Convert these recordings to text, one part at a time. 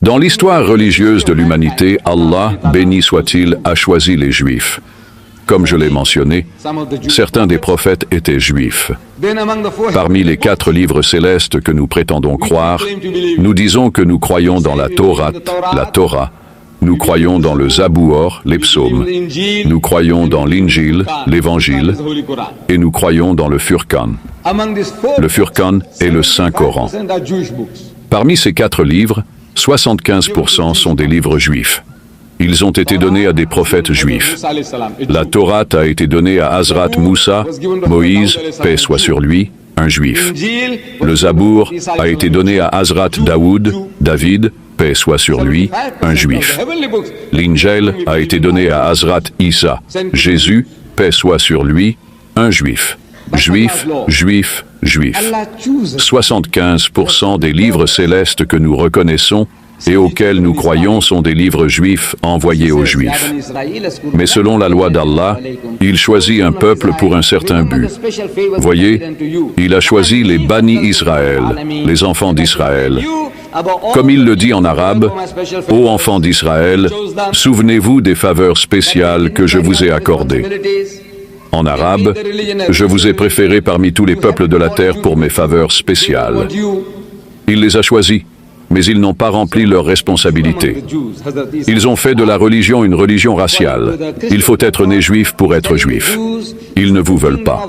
Dans l'histoire religieuse de l'humanité, Allah, béni soit-il, a choisi les Juifs. Comme je l'ai mentionné, certains des prophètes étaient juifs. Parmi les 4 livres célestes que nous prétendons croire, nous disons que nous croyons dans la Torah, nous croyons dans le Zabour, les psaumes, nous croyons dans l'Injil, l'Évangile, et nous croyons dans le Furqan. Le Furqan est le Saint-Coran. Parmi ces 4 livres, 75% sont des livres juifs. Ils ont été donnés à des prophètes juifs. La Torah a été donnée à Hazrat Moussa, Moïse, paix soit sur lui, un juif. Le Zabour a été donné à Hazrat Daoud, David, paix soit sur lui, un juif. L'Injil a été donné à Hazrat Isa, Jésus, paix soit sur lui, un juif. Juif, juif, juif. 75% des livres célestes que nous reconnaissons et auxquels nous croyons sont des livres juifs envoyés aux Juifs. Mais selon la loi d'Allah, il choisit un peuple pour un certain but. Voyez, il a choisi les Bani Israël, les enfants d'Israël. Comme il le dit en arabe, « Ô enfants d'Israël, souvenez-vous des faveurs spéciales que je vous ai accordées. » En arabe, « Je vous ai préférés parmi tous les peuples de la terre pour mes faveurs spéciales. » Il les a choisis, mais ils n'ont pas rempli leurs responsabilités. Ils ont fait de la religion une religion raciale. Il faut être né juif pour être juif. Ils ne vous veulent pas.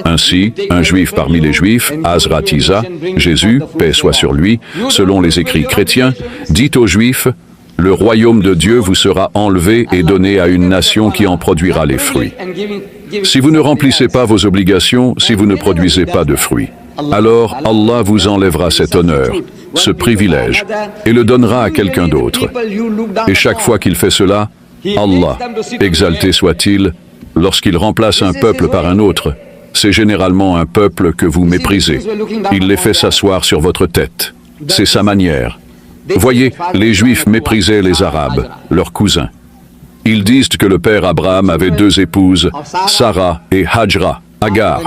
Ainsi, un juif parmi les juifs, Hazrat Isa, Jésus, paix soit sur lui, selon les écrits chrétiens, dit aux juifs, « Le royaume de Dieu vous sera enlevé et donné à une nation qui en produira les fruits. » Si vous ne remplissez pas vos obligations, si vous ne produisez pas de fruits, alors Allah vous enlèvera cet honneur, ce privilège, et le donnera à quelqu'un d'autre. Et chaque fois qu'il fait cela, Allah, exalté soit-il, lorsqu'il remplace un peuple par un autre, c'est généralement un peuple que vous méprisez. Il les fait s'asseoir sur votre tête. C'est sa manière. Voyez, les Juifs méprisaient les Arabes, leurs cousins. Ils disent que le père Abraham avait 2 épouses, Sarah et Hajra, Agar.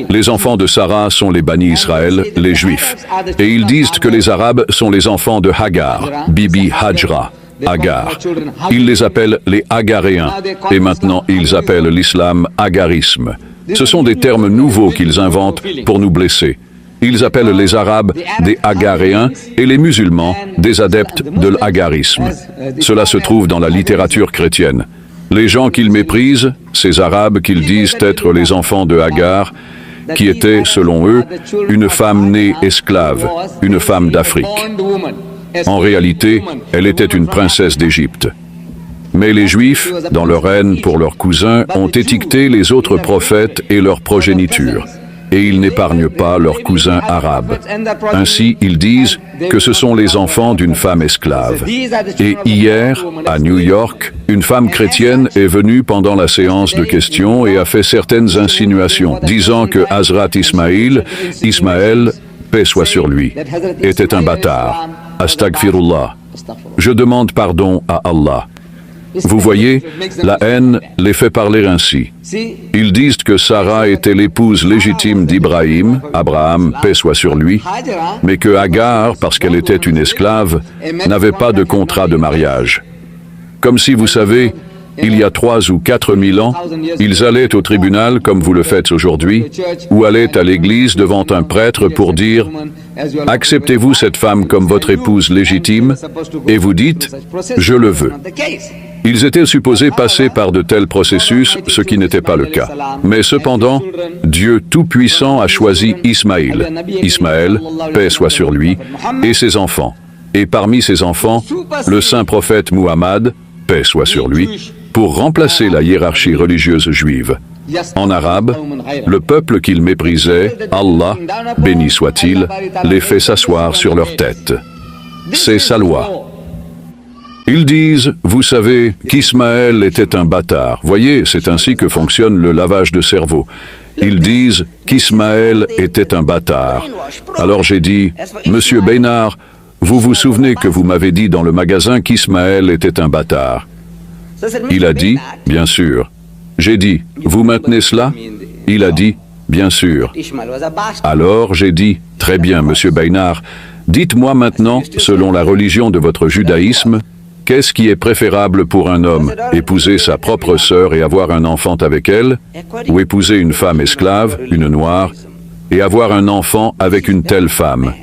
Les enfants de Sarah sont les Bani Israël, les Juifs. Et ils disent que les Arabes sont les enfants de Hagar, Bibi Hajra, Agar. Ils les appellent les Agaréens, et maintenant ils appellent l'islam agarisme. Ce sont des termes nouveaux qu'ils inventent pour nous blesser. Ils appellent les Arabes des Agaréens et les musulmans des adeptes de l'agarisme. Cela se trouve dans la littérature chrétienne. Les gens qu'ils méprisent, ces Arabes qu'ils disent être les enfants de Hagar, qui était, selon eux, une femme née esclave, une femme d'Afrique. En réalité, elle était une princesse d'Égypte. Mais les Juifs, dans leur haine pour leurs cousins, ont étiqueté les autres prophètes et leur progéniture. Et ils n'épargnent pas leurs cousins arabes. Ainsi, ils disent que ce sont les enfants d'une femme esclave. Et hier, à New York, une femme chrétienne est venue pendant la séance de questions et a fait certaines insinuations, disant que Hazrat Ismaël, paix soit sur lui, était un bâtard. Astagfirullah. Je demande pardon à Allah. Vous voyez, la haine les fait parler ainsi. Ils disent que Sarah était l'épouse légitime d'Ibrahim, Abraham, paix soit sur lui, mais que Hagar, parce qu'elle était une esclave, n'avait pas de contrat de mariage. Comme si, vous savez, il y a 3 ou 4 000 ans, ils allaient au tribunal, comme vous le faites aujourd'hui, ou allaient à l'église devant un prêtre pour dire « Acceptez-vous cette femme comme votre épouse légitime ?» Et vous dites « Je le veux ». Ils étaient supposés passer par de tels processus, ce qui n'était pas le cas. Mais cependant, Dieu Tout-Puissant a choisi Ismaël, paix soit sur lui, et ses enfants. Et parmi ses enfants, le saint prophète Muhammad, paix soit sur lui, pour remplacer la hiérarchie religieuse juive. En arabe, le peuple qu'ils méprisaient, Allah, béni soit-il, les fait s'asseoir sur leur tête. C'est sa loi. Ils disent, vous savez, qu'Ismaël était un bâtard. Voyez, c'est ainsi que fonctionne le lavage de cerveau. Ils disent qu'Ismaël était un bâtard. Alors j'ai dit, Monsieur Bénard, vous vous souvenez que vous m'avez dit dans le magasin qu'Ismaël était un bâtard? Il a dit, bien sûr. J'ai dit, vous maintenez cela? Il a dit, bien sûr. Alors j'ai dit, très bien, Monsieur Bénard, Dites-moi maintenant, selon la religion de votre judaïsme, qu'est-ce qui est préférable pour un homme, épouser sa propre sœur et avoir un enfant avec elle, ou épouser une femme esclave, une noire, et avoir un enfant avec une telle femme?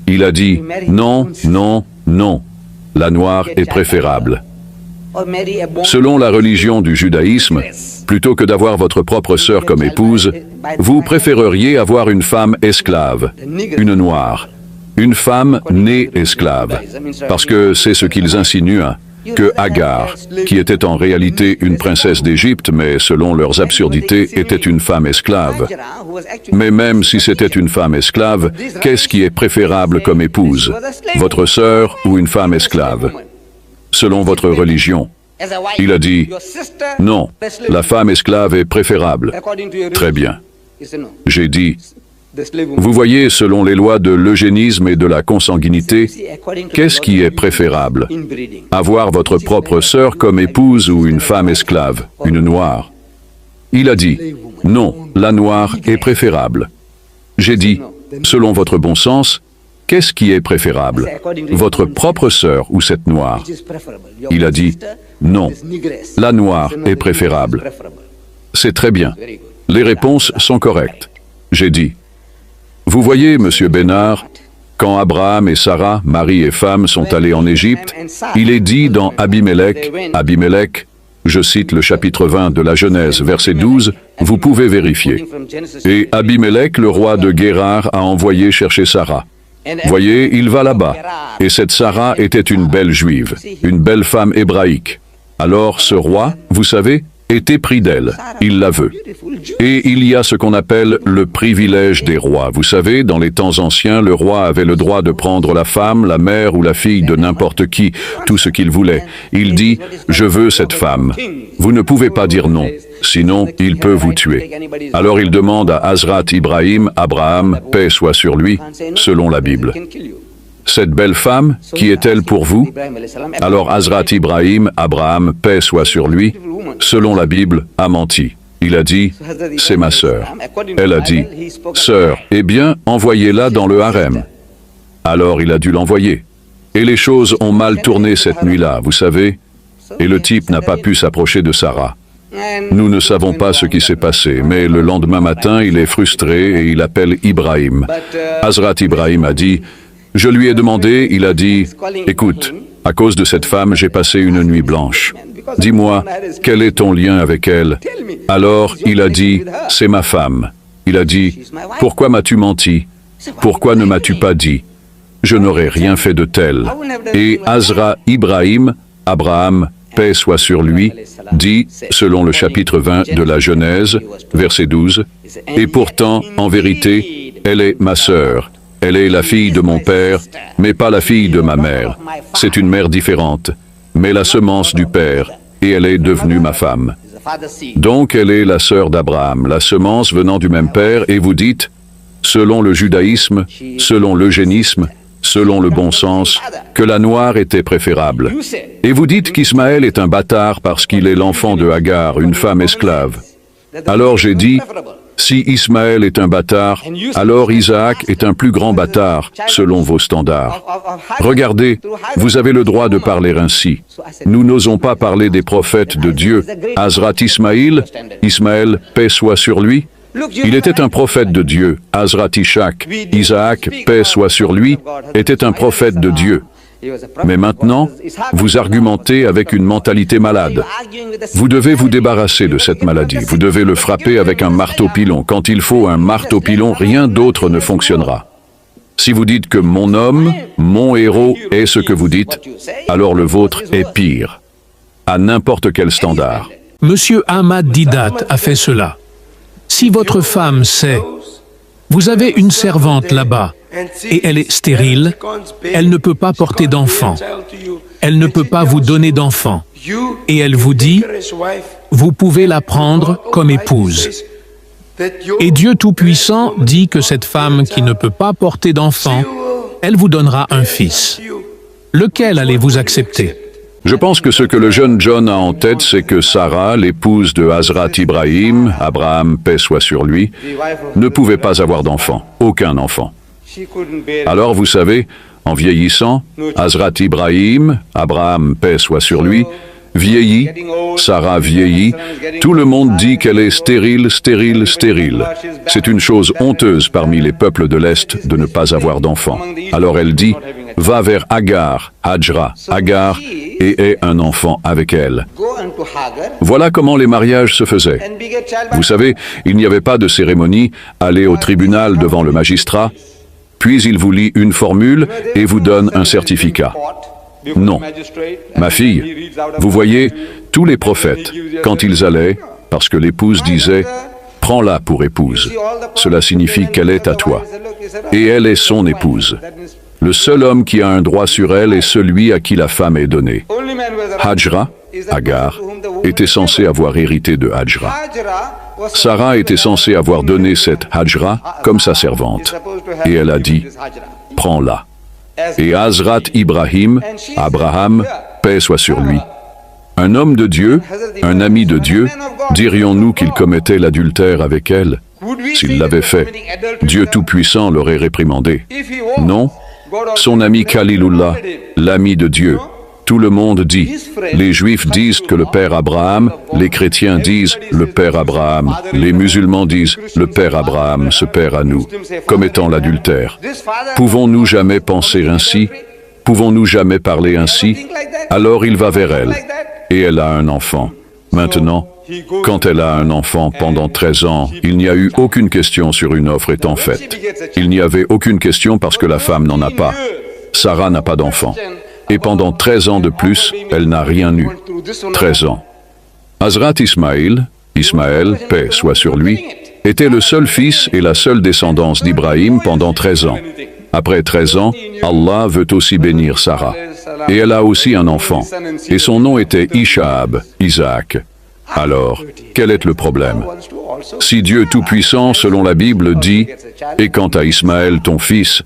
Il a dit, non, non, non, la noire est préférable. Selon la religion du judaïsme, plutôt que d'avoir votre propre sœur comme épouse, vous préféreriez avoir une femme esclave, une noire, une femme née esclave, parce que c'est ce qu'ils insinuent, que Agar, qui était en réalité une princesse d'Égypte, mais selon leurs absurdités, était une femme esclave. Mais même si c'était une femme esclave, qu'est-ce qui est préférable comme épouse, votre sœur ou une femme esclave? Selon votre religion. Il a dit, non, la femme esclave est préférable. Très bien. J'ai dit, vous voyez, selon les lois de l'eugénisme et de la consanguinité, qu'est-ce qui est préférable? Avoir votre propre sœur comme épouse ou une femme esclave, une noire? Il a dit, non, la noire est préférable. J'ai dit, selon votre bon sens, qu'est-ce qui est préférable? Votre propre sœur ou cette noire? Il a dit, non, la noire est préférable. C'est très bien. Les réponses sont correctes. J'ai dit, vous voyez, Monsieur Bénard, quand Abraham et Sarah, mari et femme, sont allés en Égypte, il est dit dans Abimelech, je cite le chapitre 20 de la Genèse, verset 12, vous pouvez vérifier. Et Abimelech, le roi de Guérar, a envoyé chercher Sarah. Voyez, il va là-bas. Et cette Sarah était une belle juive, une belle femme hébraïque. Alors ce roi, vous savez, est épris d'elle. Il la veut. Et il y a ce qu'on appelle le privilège des rois. Vous savez, dans les temps anciens, le roi avait le droit de prendre la femme, la mère ou la fille de n'importe qui, tout ce qu'il voulait. Il dit, je veux cette femme. Vous ne pouvez pas dire non, sinon il peut vous tuer. Alors il demande à Hazrat Ibrahim, Abraham, paix soit sur lui, selon la Bible. Cette belle femme, qui est-elle pour vous? Alors Hazrat Ibrahim, Abraham, paix soit sur lui, selon la Bible, a menti. Il a dit, c'est ma sœur. Elle a dit, sœur, eh bien, envoyez-la dans le harem. Alors il a dû l'envoyer. Et les choses ont mal tourné cette nuit-là, vous savez, et le type n'a pas pu s'approcher de Sarah. Nous ne savons pas ce qui s'est passé, mais le lendemain matin, il est frustré et il appelle Ibrahim. Hazrat Ibrahim a dit, je lui ai demandé, il a dit, écoute, à cause de cette femme, j'ai passé une nuit blanche. Dis-moi, quel est ton lien avec elle? Alors, il a dit, c'est ma femme. Il a dit, pourquoi m'as-tu menti? Pourquoi ne m'as-tu pas dit? Je n'aurais rien fait de tel. Et Hazrat Ibrahim, Abraham, paix soit sur lui, dit, selon le chapitre 20 de la Genèse, verset 12, et pourtant, en vérité, elle est ma sœur. Elle est la fille de mon père, mais pas la fille de ma mère. C'est une mère différente, mais la semence du père, et elle est devenue ma femme. Donc elle est la sœur d'Abraham, la semence venant du même père, et vous dites, selon le judaïsme, selon l'eugénisme, selon le bon sens, que la noire était préférable. Et vous dites qu'Ismaël est un bâtard parce qu'il est l'enfant de Agar, une femme esclave. Alors j'ai dit, si Ismaël est un bâtard, alors Isaac est un plus grand bâtard, selon vos standards. Regardez, vous avez le droit de parler ainsi. Nous n'osons pas parler des prophètes de Dieu. Hazrat Ismaël, paix soit sur lui. Il était un prophète de Dieu. Hazrat Ishaq, Isaac, paix soit sur lui, était un prophète de Dieu. Mais maintenant, vous argumentez avec une mentalité malade. Vous devez vous débarrasser de cette maladie. Vous devez le frapper avec un marteau-pilon. Quand il faut un marteau-pilon, rien d'autre ne fonctionnera. Si vous dites que mon homme, mon héros est ce que vous dites, alors le vôtre est pire, à n'importe quel standard. Monsieur Ahmad Didat a fait cela. Si votre femme sait, vous avez une servante là-bas, et elle est stérile, elle ne peut pas porter d'enfant, elle ne peut pas vous donner d'enfant, et elle vous dit, vous pouvez la prendre comme épouse. Et Dieu Tout-Puissant dit que cette femme qui ne peut pas porter d'enfant, elle vous donnera un fils. Lequel allez-vous accepter? Je pense que ce que le jeune John a en tête, c'est que Sarah, l'épouse de Hazrat Ibrahim, Abraham, paix soit sur lui, ne pouvait pas avoir d'enfant, aucun enfant. Alors vous savez, en vieillissant, Hazrat Ibrahim, Abraham, paix soit sur lui, vieillit, Sarah vieillit, tout le monde dit qu'elle est stérile, stérile, stérile. C'est une chose honteuse parmi les peuples de l'Est de ne pas avoir d'enfants. Alors elle dit, va vers Agar, Hajra, Agar, et aie un enfant avec elle. Voilà comment les mariages se faisaient. Vous savez, il n'y avait pas de cérémonie, allez au tribunal devant le magistrat, puis il vous lit une formule et vous donne un certificat. Non. Ma fille, vous voyez, tous les prophètes, quand ils allaient, parce que l'épouse disait, prends-la pour épouse, cela signifie qu'elle est à toi. Et elle est son épouse. Le seul homme qui a un droit sur elle est celui à qui la femme est donnée. Hajra, Agar, était censé avoir hérité de Hajra. Sarah était censée avoir donné cette Hajra comme sa servante. Et elle a dit, prends-la. Et Hazrat Ibrahim, Abraham, paix soit sur lui, un homme de Dieu, un ami de Dieu, dirions-nous qu'il commettait l'adultère avec elle? S'il l'avait fait, Dieu Tout-Puissant l'aurait réprimandé. Non, son ami Khalilullah, l'ami de Dieu. Tout le monde dit, les Juifs disent que le père Abraham, les chrétiens disent le père Abraham, les musulmans disent le père Abraham se perd à nous, comme étant l'adultère. Pouvons-nous jamais penser ainsi? Pouvons-nous jamais parler ainsi? Alors il va vers elle, et elle a un enfant. Maintenant, quand elle a un enfant pendant 13 ans, il n'y a eu aucune question sur une offre étant faite. Il n'y avait aucune question parce que la femme n'en a pas. Sarah n'a pas d'enfant. Et pendant 13 ans de plus, elle n'a rien eu. 13 ans. Hazrat Ismaïl, paix soit sur lui, était le seul fils et la seule descendance d'Ibrahim pendant 13 ans. Après 13 ans, Allah veut aussi bénir Sarah. Et elle a aussi un enfant. Et son nom était Isha'ab, Isaac. Alors, quel est le problème? Si Dieu Tout-Puissant, selon la Bible, dit « Et quant à Ismaël ton fils,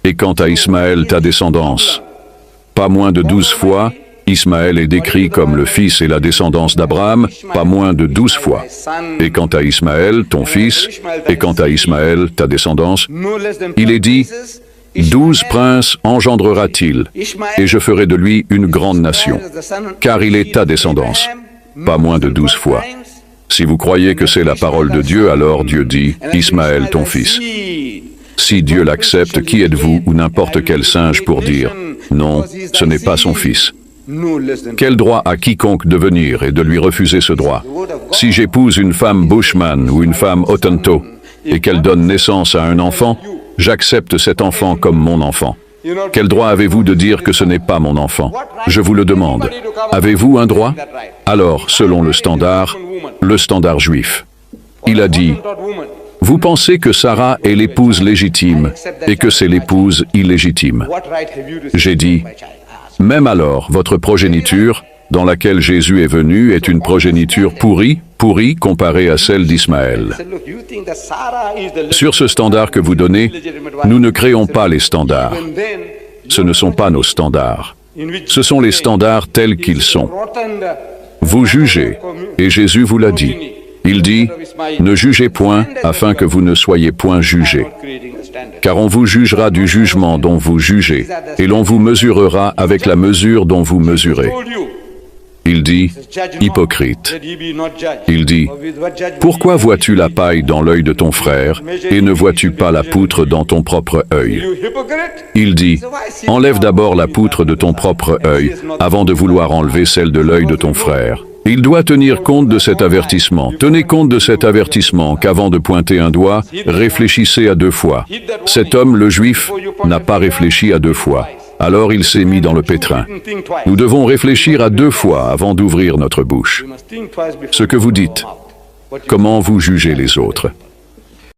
et quant à Ismaël ta descendance », pas moins de 12 fois, Ismaël est décrit comme le fils et la descendance d'Abraham, pas moins de 12 fois. Et quant à Ismaël, ton fils, et quant à Ismaël, ta descendance, il est dit, 12 princes engendrera-t-il, et je ferai de lui une grande nation, car il est ta descendance, pas moins de 12 fois. Si vous croyez que c'est la parole de Dieu, alors Dieu dit, Ismaël, ton fils. Si Dieu l'accepte, qui êtes-vous ou n'importe quel singe pour dire, non, ce n'est pas son fils. Quel droit a quiconque de venir et de lui refuser ce droit? Si j'épouse une femme Bushman ou une femme Hottentot et qu'elle donne naissance à un enfant, j'accepte cet enfant comme mon enfant. Quel droit avez-vous de dire que ce n'est pas mon enfant? Je vous le demande. Avez-vous un droit? Alors, selon le standard juif, il a dit, vous pensez que Sarah est l'épouse légitime et que c'est l'épouse illégitime. J'ai dit, même alors, votre progéniture, dans laquelle Jésus est venu, est une progéniture pourrie comparée à celle d'Ismaël. Sur ce standard que vous donnez, nous ne créons pas les standards. Ce ne sont pas nos standards. Ce sont les standards tels qu'ils sont. Vous jugez, et Jésus vous l'a dit. Il dit, ne jugez point, afin que vous ne soyez point jugés. Car on vous jugera du jugement dont vous jugez, et l'on vous mesurera avec la mesure dont vous mesurez. Il dit, hypocrite. Il dit, pourquoi vois-tu la paille dans l'œil de ton frère, et ne vois-tu pas la poutre dans ton propre œil? Il dit, enlève d'abord la poutre de ton propre œil, avant de vouloir enlever celle de l'œil de ton frère. Il doit tenir compte de cet avertissement. Tenez compte de cet avertissement qu'avant de pointer un doigt, réfléchissez à 2 fois. Cet homme, le juif, n'a pas réfléchi à 2 fois. Alors il s'est mis dans le pétrin. Nous devons réfléchir à 2 fois avant d'ouvrir notre bouche. Ce que vous dites, comment vous jugez les autres?